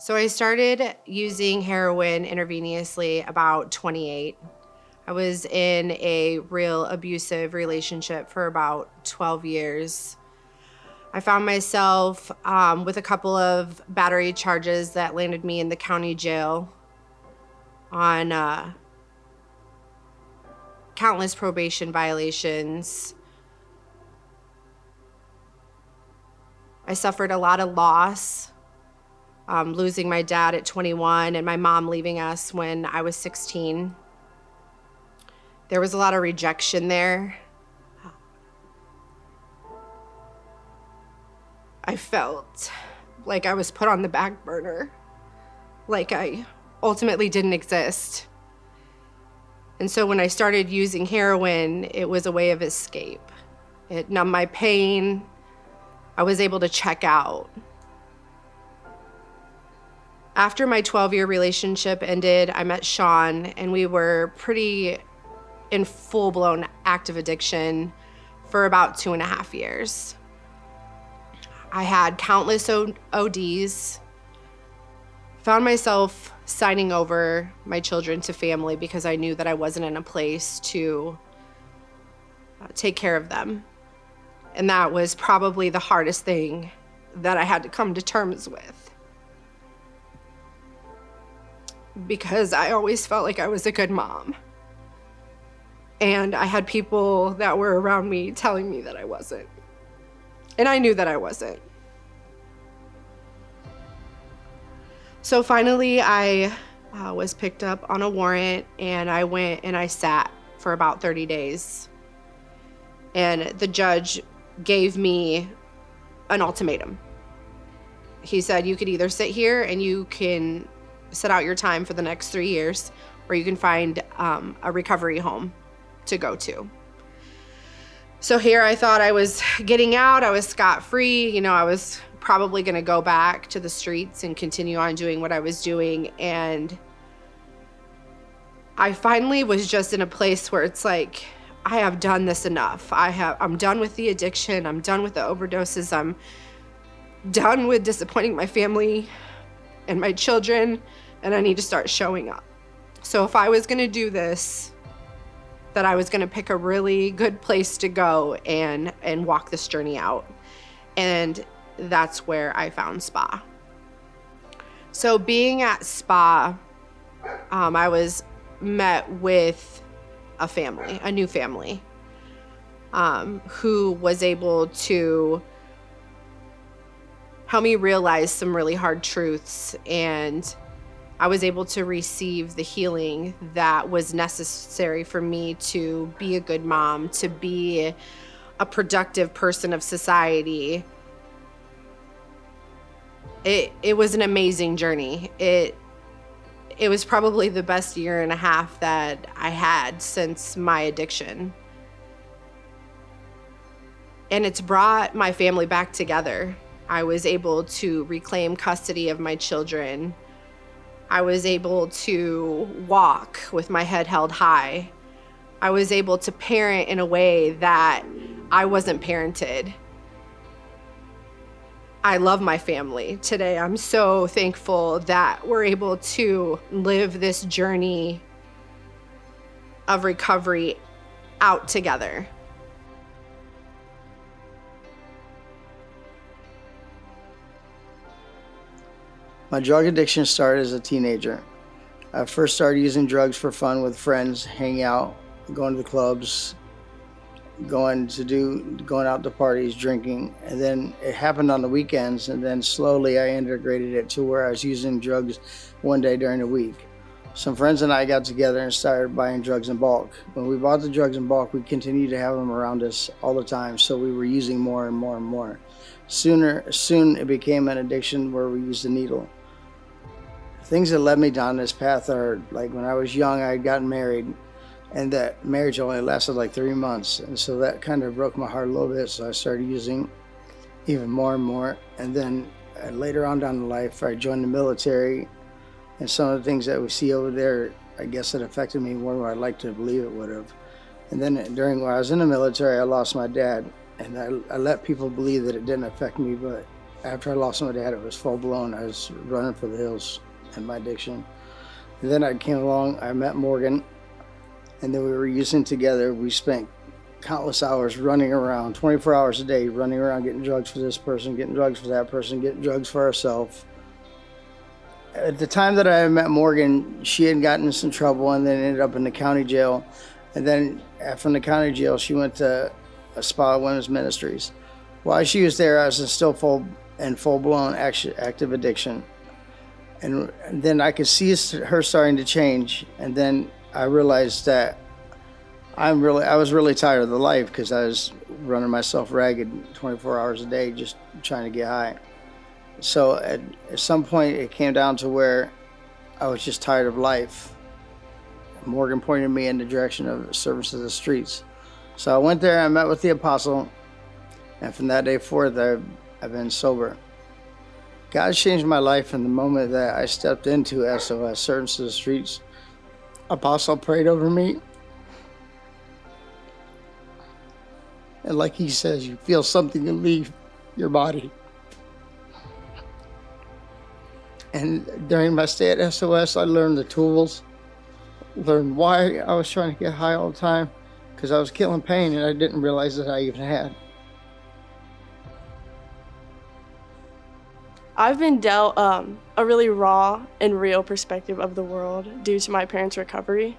So I started using heroin intravenously about 28. I was in a real abusive relationship for about 12 years. I found myself with a couple of battery charges that landed me in the county jail on countless probation violations. I suffered a lot of loss, losing my dad at 21 and my mom leaving us when I was 16. There was a lot of rejection there. I felt like I was put on the back burner, like I ultimately didn't exist. And so when I started using heroin, it was a way of escape. It numbed my pain. I was able to check out. After my 12-year relationship ended, I met Sean, and we were pretty in full-blown active addiction for about 2.5 years. I had countless ODs, found myself signing over my children to family because I knew that I wasn't in a place to take care of them. And that was probably the hardest thing that I had to come to terms with, because I always felt like I was a good mom. And I had people that were around me telling me that I wasn't. And I knew that I wasn't. So finally, I was picked up on a warrant, and I went and I sat for about 30 days. And the judge gave me an ultimatum. He said, you could either sit here and you can sit out your time for the next 3 years, or you can find a recovery home to go to. So here I thought I was getting out, I was scot-free, I was probably gonna go back to the streets and continue on doing what I was doing. And I finally was just in a place where it's like, I have done this enough. I'm done with the addiction, I'm done with the overdoses, I'm done with disappointing my family and my children, and I need to start showing up. So if I was gonna do this, that I was gonna pick a really good place to go and walk this journey out. And that's where I found SPA. So being at SPA, I was met with a new family, who was able to help me realize some really hard truths, and I was able to receive the healing that was necessary for me to be a good mom, to be a productive person of society. It was an amazing journey. It was probably the best 1.5 years that I had since my addiction. And it's brought my family back together. I was able to reclaim custody of my children. I was able to walk with my head held high. I was able to parent in a way that I wasn't parented. I love my family today. I'm so thankful that we're able to live this journey of recovery out together. My drug addiction started as a teenager. I first started using drugs for fun with friends, hanging out, going to the clubs, going out to parties, drinking, and then it happened on the weekends, and then slowly I integrated it to where I was using drugs one day during the week. Some friends and I got together and started buying drugs in bulk. When we bought the drugs in bulk, we continued to have them around us all the time, so we were using more and more and more. Soon it became an addiction where we used the needle. Things that led me down this path are, like, when I was young, I had gotten married, and that marriage only lasted like 3 months. And so that kind of broke my heart a little bit. So I started using even more and more. And then later on down in life, I joined the military, and some of the things that we see over there, I guess it affected me more than I'd like to believe it would have. And then when I was in the military, I lost my dad, and I let people believe that it didn't affect me, but After I lost my dad, it was full blown. I was running for the hills in my addiction. And then I came along, I met Morgan, and then we were using together. We spent countless hours running around, 24 hours a day, running around getting drugs for this person, getting drugs for that person, getting drugs for ourselves. At the time that I met Morgan, she had gotten in some trouble and then ended up in the county jail. And then from the county jail, she went to a Spa Women's Ministries. While she was there, I was in still full-blown active addiction. And then I could see her starting to change. And then I realized that I was really tired of the life because I was running myself ragged 24 hours a day just trying to get high. So at some point it came down to where I was just tired of life. Morgan pointed me in the direction of service of the streets. So I went there, I met with the apostle, and from that day forth I've been sober. God changed my life from the moment that I stepped into SOS, Service of the Streets. Apostle prayed over me. And like he says, you feel something leave your body. And during my stay at SOS, I learned the tools, learned why I was trying to get high all the time, because I was killing pain and I didn't realize that I even had. I've been dealt a really raw and real perspective of the world due to my parents' recovery.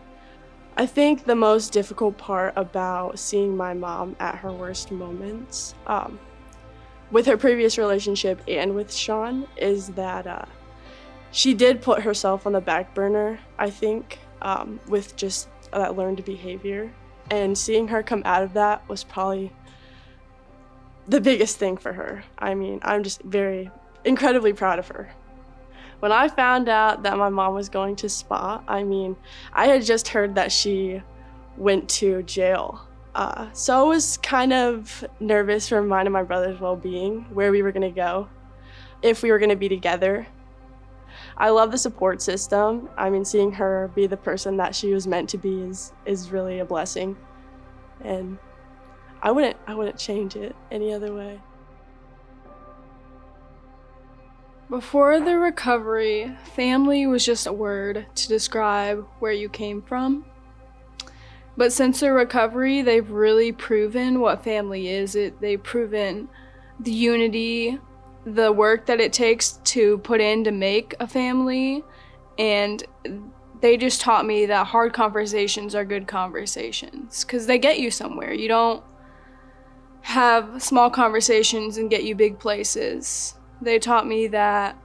I think the most difficult part about seeing my mom at her worst moments, with her previous relationship and with Sean, is that she did put herself on the back burner, I think, with just that learned behavior. And seeing her come out of that was probably the biggest thing for her. I mean, I'm just incredibly proud of her. When I found out that my mom was going to SPA, I mean, I had just heard that she went to jail. So I was kind of nervous for mine and my brother's well-being, where we were gonna go, if we were gonna be together. I love the support system. I mean, seeing her be the person that she was meant to be is really a blessing. And I wouldn't change it any other way. Before the recovery, family was just a word to describe where you came from. But since the recovery, they've really proven what family is. They've proven the unity, the work that it takes to put in to make a family, and they just taught me that hard conversations are good conversations because they get you somewhere. You don't have small conversations and get you big places. They taught me that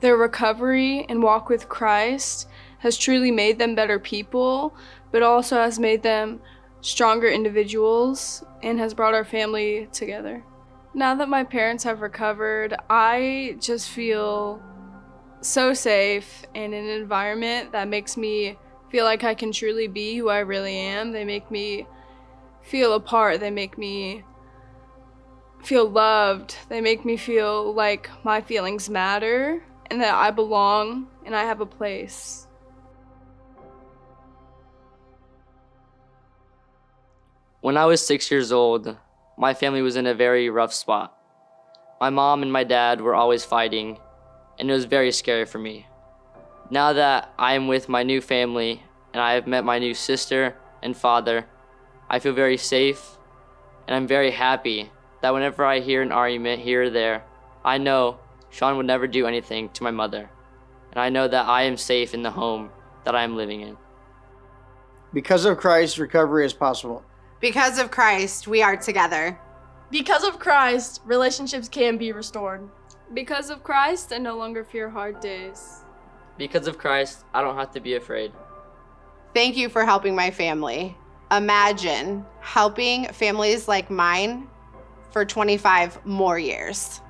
their recovery and walk with Christ has truly made them better people, but also has made them stronger individuals and has brought our family together. Now that my parents have recovered, I just feel so safe and in an environment that makes me feel like I can truly be who I really am. They make me feel a part. They make me feel loved. They make me feel like my feelings matter and that I belong and I have a place. When I was 6 years old, my family was in a very rough spot. My mom and my dad were always fighting, and it was very scary for me. Now that I am with my new family and I have met my new sister and father, I feel very safe, and I'm very happy that whenever I hear an argument here or there, I know Sean would never do anything to my mother, and I know that I am safe in the home that I am living in. Because of Christ, recovery is possible. Because of Christ, we are together. Because of Christ, relationships can be restored. Because of Christ, I no longer fear hard days. Because of Christ, I don't have to be afraid. Thank you for helping my family. Imagine helping families like mine for 25 more years.